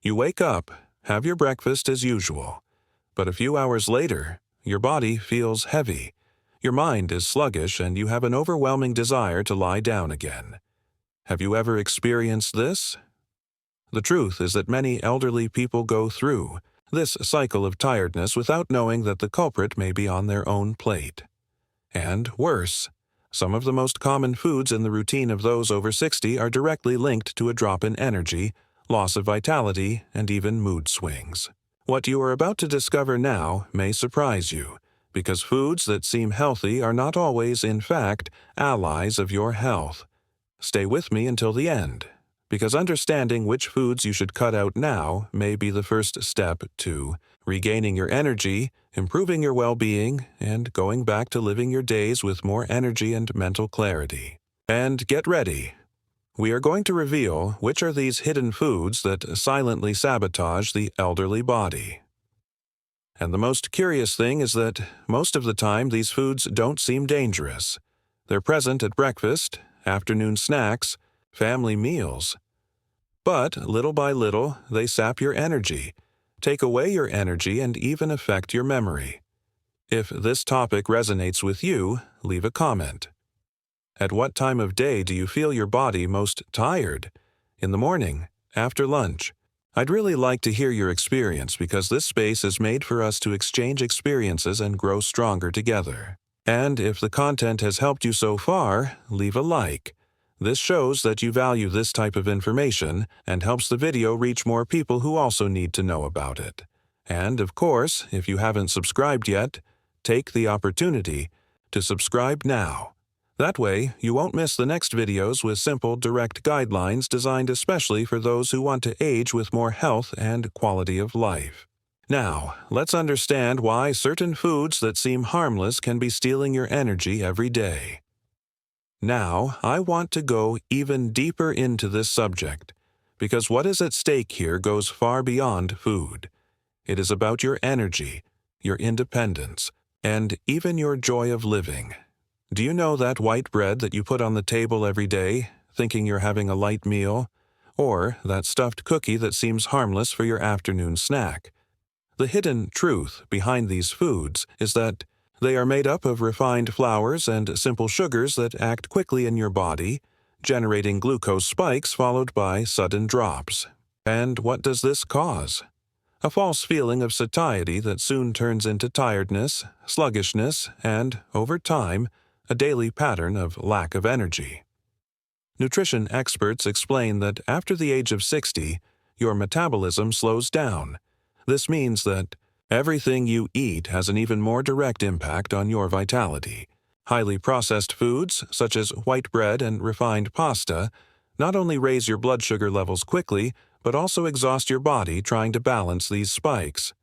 You wake up, have your breakfast as usual, but a few hours later, your body feels heavy, your mind is sluggish, and you have an overwhelming desire to lie down again. Have you ever experienced this? The truth is that many elderly people go through this cycle of tiredness without knowing that the culprit may be on their own plate. And worse, some of the most common foods in the routine of those over 60 are directly linked to a drop in energy, loss of vitality, and even mood swings. What you are about to discover now may surprise you, because foods that seem healthy are not always, in fact, allies of your health. Stay with me until the end, because understanding which foods you should cut out now may be the first step to regaining your energy, improving your well-being, and going back to living your days with more energy and mental clarity. And get ready. We are going to reveal which are these hidden foods that silently sabotage the elderly body. And the most curious thing is that most of the time these foods don't seem dangerous. They're present at breakfast, afternoon snacks, family meals. But little by little, they sap your energy, take away your energy, and even affect your memory. If this topic resonates with you, leave a comment. At what time of day do you feel your body most tired? In the morning? After lunch? I'd really like to hear your experience because this space is made for us to exchange experiences and grow stronger together. And if the content has helped you so far, leave a like. This shows that you value this type of information and helps the video reach more people who also need to know about it. And of course, if you haven't subscribed yet, take the opportunity to subscribe now. That way, you won't miss the next videos with simple, direct guidelines designed especially for those who want to age with more health and quality of life. Now, let's understand why certain foods that seem harmless can be stealing your energy every day. Now, I want to go even deeper into this subject, because what is at stake here goes far beyond food. It is about your energy, your independence, and even your joy of living. Do you know that white bread that you put on the table every day, thinking you're having a light meal? Or that stuffed cookie that seems harmless for your afternoon snack? The hidden truth behind these foods is that they are made up of refined flours and simple sugars that act quickly in your body, generating glucose spikes followed by sudden drops. And what does this cause? A false feeling of satiety that soon turns into tiredness, sluggishness, and, over time, a daily pattern of lack of energy. Nutrition experts explain that after the age of 60, your metabolism slows down. This means that everything you eat has an even more direct impact on your vitality. Highly processed foods, such as white bread and refined pasta, not only raise your blood sugar levels quickly, but also exhaust your body trying to balance these spikes.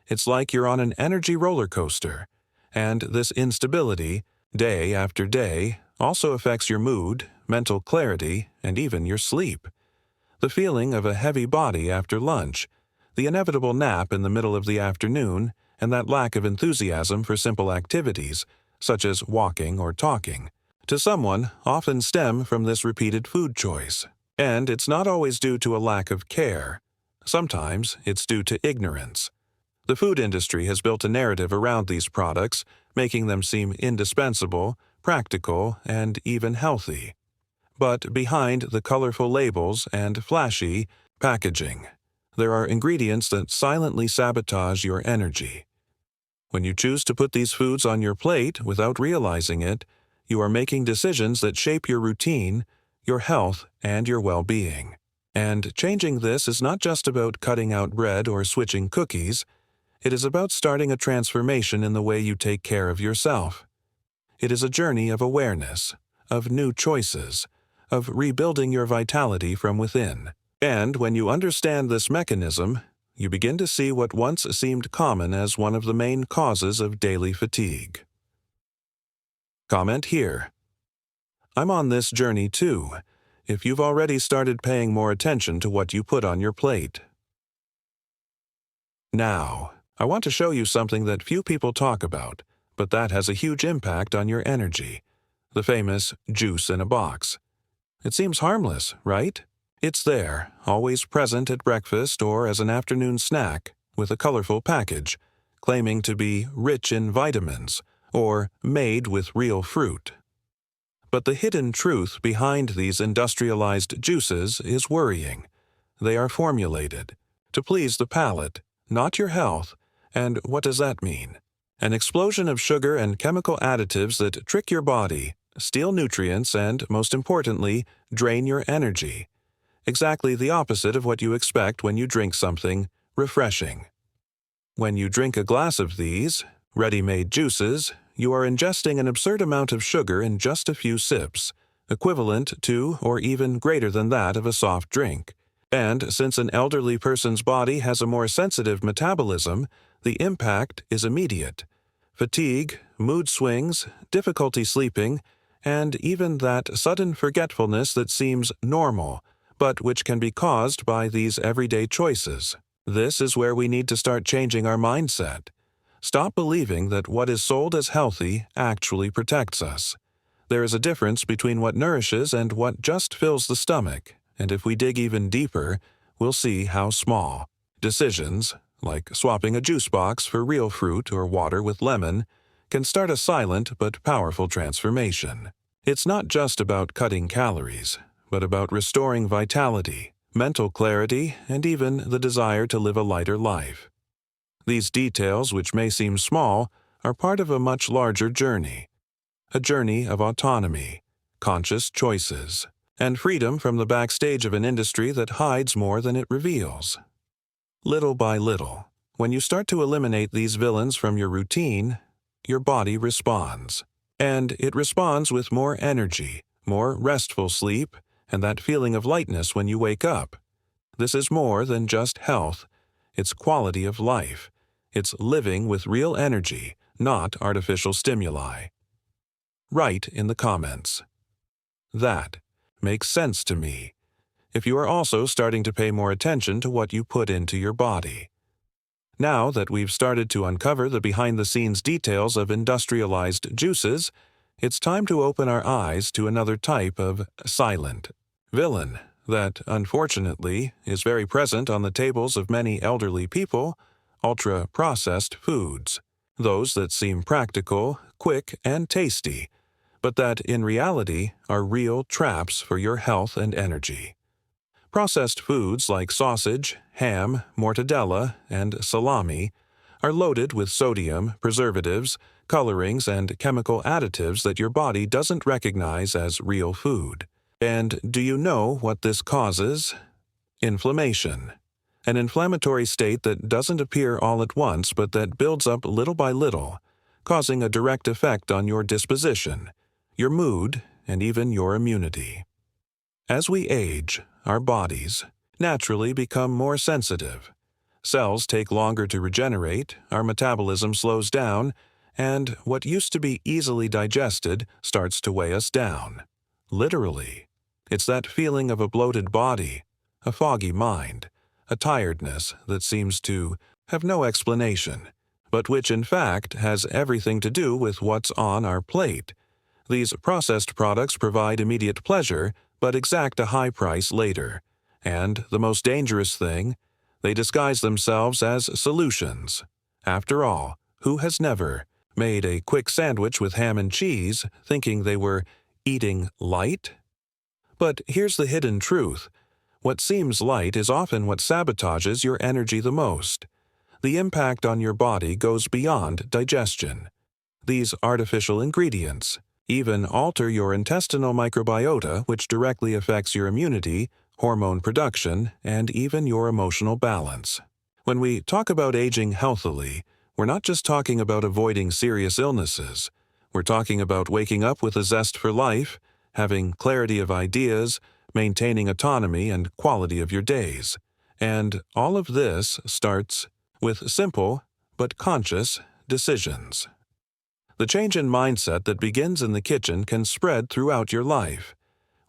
It's like you're on an energy roller coaster, and this instability, day after day, also affects your mood, mental clarity, and even your sleep. The feeling of a heavy body after lunch, the inevitable nap in the middle of the afternoon, and that lack of enthusiasm for simple activities, such as walking or talking, to someone often stem from this repeated food choice. And it's not always due to a lack of care. Sometimes it's due to ignorance. The food industry has built a narrative around these products, making them seem indispensable, practical, and even healthy. But behind the colorful labels and flashy packaging, there are ingredients that silently sabotage your energy. When you choose to put these foods on your plate without realizing it, you are making decisions that shape your routine, your health, and your well-being. And changing this is not just about cutting out bread or switching cookies. It is about starting a transformation in the way you take care of yourself. It is a journey of awareness, of new choices, of rebuilding your vitality from within. And when you understand this mechanism, you begin to see what once seemed common as one of the main causes of daily fatigue. Comment here. I'm on this journey too, if you've already started paying more attention to what you put on your plate. Now, I want to show you something that few people talk about, but that has a huge impact on your energy: the famous juice in a box. It seems harmless, right? It's there, always present at breakfast or as an afternoon snack, with a colorful package, claiming to be rich in vitamins or made with real fruit. But the hidden truth behind these industrialized juices is worrying. They are formulated to please the palate, not your health. And what does that mean? An explosion of sugar and chemical additives that trick your body, steal nutrients, and, most importantly, drain your energy. Exactly the opposite of what you expect when you drink something refreshing. When you drink a glass of these ready-made juices, you are ingesting an absurd amount of sugar in just a few sips, equivalent to or even greater than that of a soft drink. And since an elderly person's body has a more sensitive metabolism, the impact is immediate. Fatigue, mood swings, difficulty sleeping, and even that sudden forgetfulness that seems normal, but which can be caused by these everyday choices. This is where we need to start changing our mindset. Stop believing that what is sold as healthy actually protects us. There is a difference between what nourishes and what just fills the stomach, and if we dig even deeper, we'll see how small. Decisions, like swapping a juice box for real fruit or water with lemon, can start a silent but powerful transformation. It's not just about cutting calories, but about restoring vitality, mental clarity, and even the desire to live a lighter life. These details, which may seem small, are part of a much larger journey. A journey of autonomy, conscious choices, and freedom from the backstage of an industry that hides more than it reveals. Little by little, when you start to eliminate these villains from your routine, your body responds. And it responds with more energy, more restful sleep, and that feeling of lightness when you wake up. This is more than just health. It's quality of life. It's living with real energy, not artificial stimuli. Write in the comments. That makes sense to me. If you are also starting to pay more attention to what you put into your body. Now that we've started to uncover the behind-the-scenes details of industrialized juices, it's time to open our eyes to another type of silent villain that, unfortunately, is very present on the tables of many elderly people: ultra-processed foods. Those that seem practical, quick, and tasty, but that, in reality, are real traps for your health and energy. Processed foods like sausage, ham, mortadella, and salami are loaded with sodium, preservatives, colorings, and chemical additives that your body doesn't recognize as real food. And do you know what this causes? Inflammation. An inflammatory state that doesn't appear all at once but that builds up little by little, causing a direct effect on your disposition, your mood, and even your immunity. As we age, our bodies naturally become more sensitive. Cells take longer to regenerate, our metabolism slows down, and what used to be easily digested starts to weigh us down. Literally. It's that feeling of a bloated body, a foggy mind, a tiredness that seems to have no explanation, but which in fact has everything to do with what's on our plate. These processed products provide immediate pleasure, but exact a high price later. And, the most dangerous thing, they disguise themselves as solutions. After all, who has never made a quick sandwich with ham and cheese thinking they were eating light? But here's the hidden truth. What seems light is often what sabotages your energy the most. The impact on your body goes beyond digestion. These artificial ingredients even alter your intestinal microbiota, which directly affects your immunity, hormone production, and even your emotional balance. When we talk about aging healthily, we're not just talking about avoiding serious illnesses. We're talking about waking up with a zest for life, having clarity of ideas, maintaining autonomy and quality of your days. And all of this starts with simple but conscious decisions. The change in mindset that begins in the kitchen can spread throughout your life.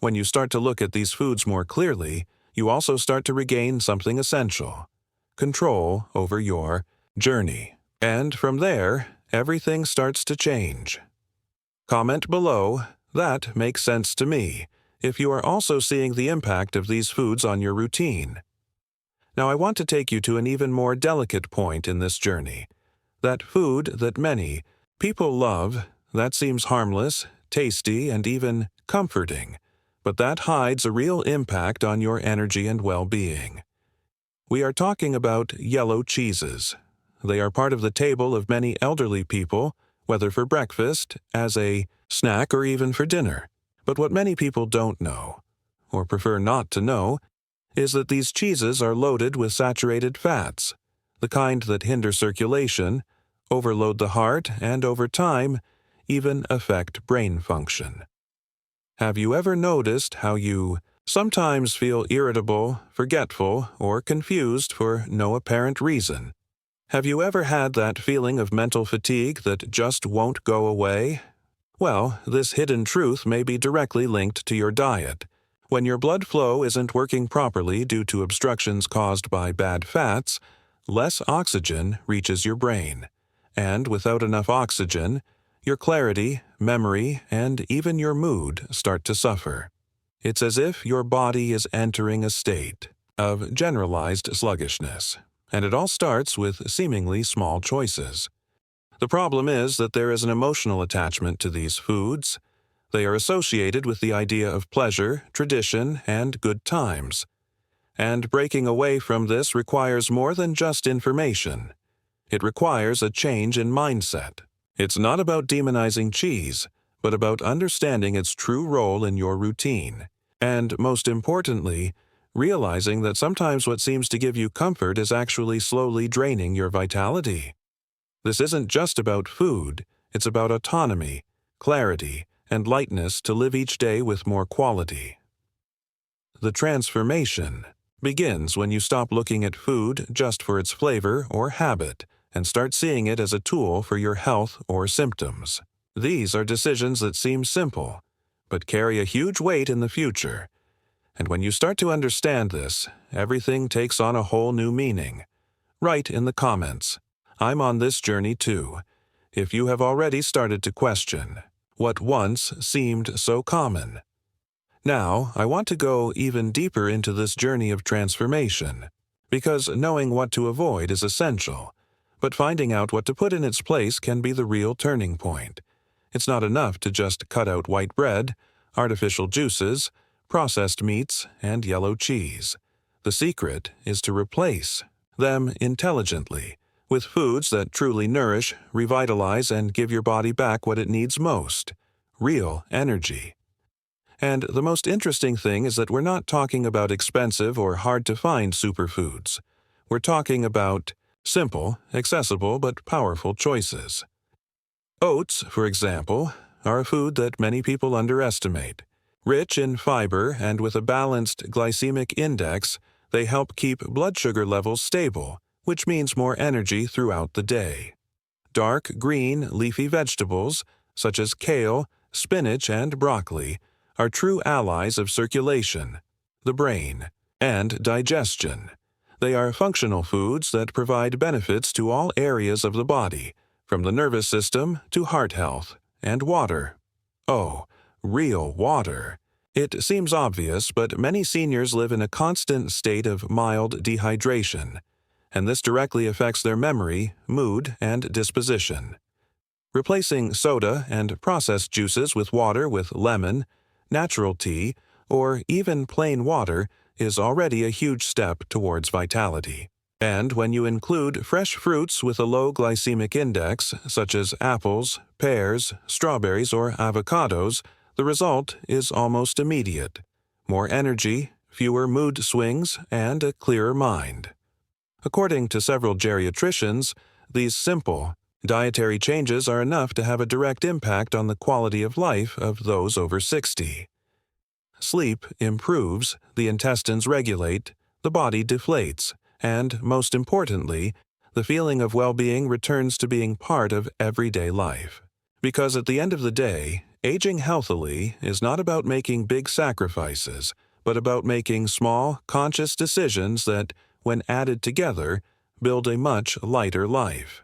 When you start to look at these foods more clearly, you also start to regain something essential: control over your journey. And from there, everything starts to change. Comment below, "That makes sense to me," if you are also seeing the impact of these foods on your routine. Now I want to take you to an even more delicate point in this journey. That food that many people love, that seems harmless, tasty, and even comforting, but that hides a real impact on your energy and well-being. We are talking about yellow cheeses. They are part of the table of many elderly people, whether for breakfast, as a snack, or even for dinner. But what many people don't know, or prefer not to know, is that these cheeses are loaded with saturated fats, the kind that hinder circulation, overload the heart, and over time, even affect brain function. Have you ever noticed how you sometimes feel irritable, forgetful, or confused for no apparent reason? Have you ever had that feeling of mental fatigue that just won't go away? Well, this hidden truth may be directly linked to your diet. When your blood flow isn't working properly due to obstructions caused by bad fats, less oxygen reaches your brain. And without enough oxygen, your clarity, memory, and even your mood start to suffer. It's as if your body is entering a state of generalized sluggishness, and it all starts with seemingly small choices. The problem is that there is an emotional attachment to these foods. They are associated with the idea of pleasure, tradition, and good times. And breaking away from this requires more than just information. It requires a change in mindset. It's not about demonizing cheese, but about understanding its true role in your routine. And, most importantly, realizing that sometimes what seems to give you comfort is actually slowly draining your vitality. This isn't just about food, it's about autonomy, clarity, and lightness to live each day with more quality. The transformation begins when you stop looking at food just for its flavor or habit and start seeing it as a tool for your health or symptoms. These are decisions that seem simple, but carry a huge weight in the future. And when you start to understand this, everything takes on a whole new meaning. Write in the comments, "I'm on this journey too," if you have already started to question what once seemed so common. Now, I want to go even deeper into this journey of transformation, because knowing what to avoid is essential, but finding out what to put in its place can be the real turning point. It's not enough to just cut out white bread, artificial juices, processed meats, and yellow cheese. The secret is to replace them intelligently with foods that truly nourish, revitalize, and give your body back what it needs most: real energy. And the most interesting thing is that we're not talking about expensive or hard-to-find superfoods. We're talking about simple, accessible, but powerful choices. Oats, for example, are a food that many people underestimate. Rich in fiber and with a balanced glycemic index, they help keep blood sugar levels stable, which means more energy throughout the day. Dark green leafy vegetables, such as kale, spinach, and broccoli, are true allies of circulation, the brain, and digestion. They are functional foods that provide benefits to all areas of the body, from the nervous system to heart health, and water. Oh, real water. It seems obvious, but many seniors live in a constant state of mild dehydration, and this directly affects their memory, mood, and disposition. Replacing soda and processed juices with water with lemon, natural tea, or even plain water is already a huge step towards vitality. And when you include fresh fruits with a low glycemic index, such as apples, pears, strawberries, or avocados, the result is almost immediate: more energy, fewer mood swings, and a clearer mind. According to several geriatricians, these simple dietary changes are enough to have a direct impact on the quality of life of those over 60. Sleep improves, the intestines regulate, the body deflates, and, most importantly, the feeling of well-being returns to being part of everyday life. Because at the end of the day, aging healthily is not about making big sacrifices, but about making small, conscious decisions that, when added together, build a much lighter life.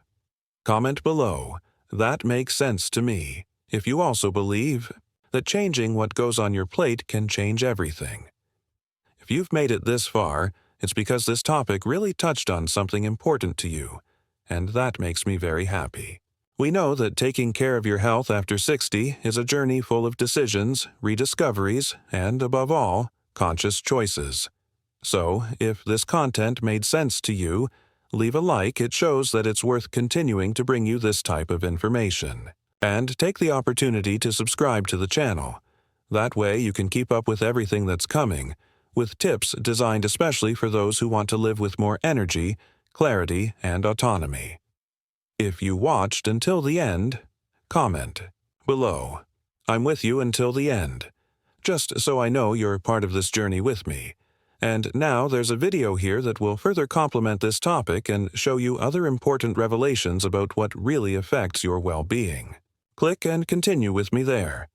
Comment below, "That makes sense to me," if you also believe that changing what goes on your plate can change everything. If you've made it this far, it's because this topic really touched on something important to you, and that makes me very happy. We know that taking care of your health after 60 is a journey full of decisions, rediscoveries, and, above all, conscious choices. So, if this content made sense to you, leave a like. It shows that it's worth continuing to bring you this type of information. And take the opportunity to subscribe to the channel. That way you can keep up with everything that's coming, with tips designed especially for those who want to live with more energy, clarity, and autonomy. If you watched until the end, comment below. I'm with you until the end, just so I know you're part of this journey with me. And now there's a video here that will further complement this topic and show you other important revelations about what really affects your well-being. Click and continue with me there.